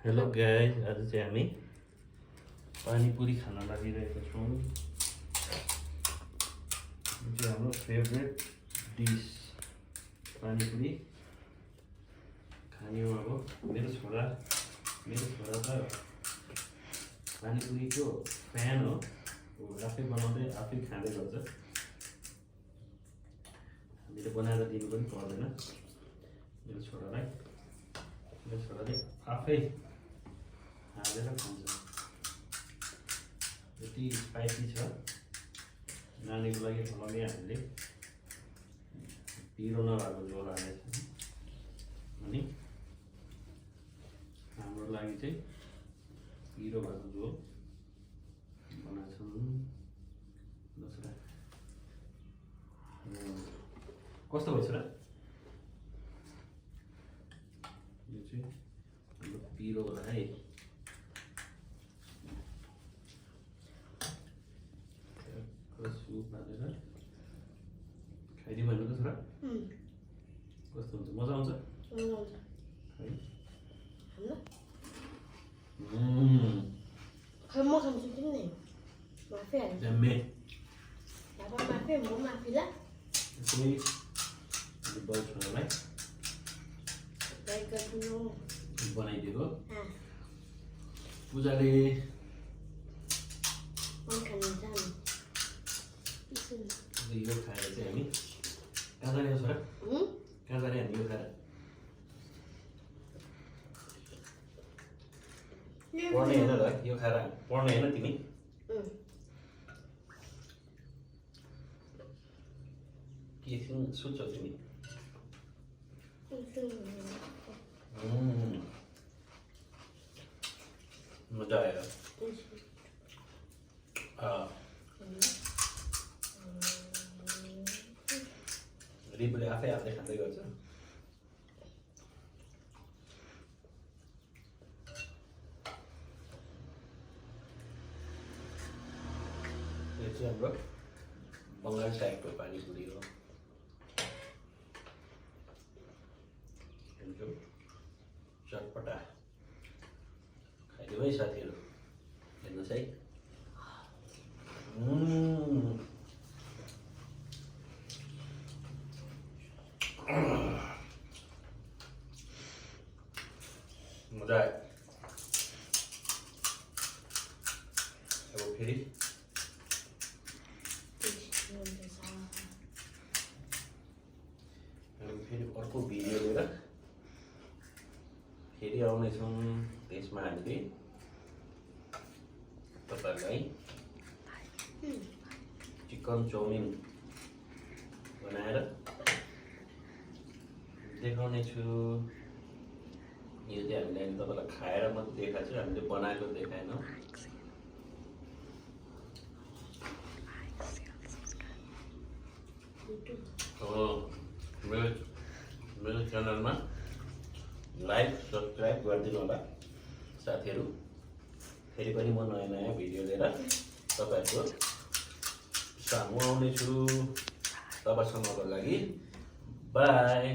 Hello guys, आज चाहिँ हामी पानीपुरी खान लागिरहेका छौँ। यो चाहिँ हाम्रो फेभरेट डिस पानीपुरी खाने हो। अब मेरो छोरा त पानीपुरीको फ्यान हो। आफै बनाउँदै आफै खाँदै गर्छ। हामीले बनाएर दिनु पनि पर्दैन मेरो छोराले आफै हालेर खान्छ। यति स्पाइसी छ। नानीको लागि अलग्गै हामीले पिरो नभएको झोल हालेको छ अनि हाम्रो लागि चाहिँ पिरो भएको झोल बनाएको छौँ। दसरा कस्तो भइछ र? यो चाहिँ हाम्रो पिरो होला है। सुप हालेर खाइदिउँ भनेको त छोरा? कस्तो हुन्छ? मजा आउँछ है? Kamu makan chicken nih? Maaf ya. Dame. Apa maaf ya? Mau maaf lah. Ini dibawa छोरालाई Baik dulu. बनाइदिएको। पूजाले Makan jam. यो खाएर चाहिँ हामी कहाँ जाने हो छोरा? कहाँ जाने हामी यो खाएर? पढ्ने होइन र? यो खाएर पढ्ने होइन तिमी? के सोच्छौ तिमी? मजा आयो। रिपुले आफै हाल्दै खाँदै गर्छ। यो चाहिँ हाम्रो बङ्गाल टाइपको पानीपुरी हो। चटपटा खाइदिउँ है साथीहरू, हेर्नुहोस् है। मजा आयो। अब फेरि अर्को भिडियो लिएर फेरि आउनेछौँ। त्यसमा हामीले तपाईँहरूलाई चिकन चाउमिन बनाएर देखाउने छु। यो चाहिँ हामीले तपाईँलाई खाएर मात्रै देखाएको छु, हामीले बनाएको देखाएन। मेरो च्यानलमा लाइक सब्सक्राइब गरिदिनु होला साथीहरू। फेरि पनि म नयाँ नयाँ भिडियो लिएर तपाईँहरूको सामु आउनेछु। तबसम्मको लागि बाई।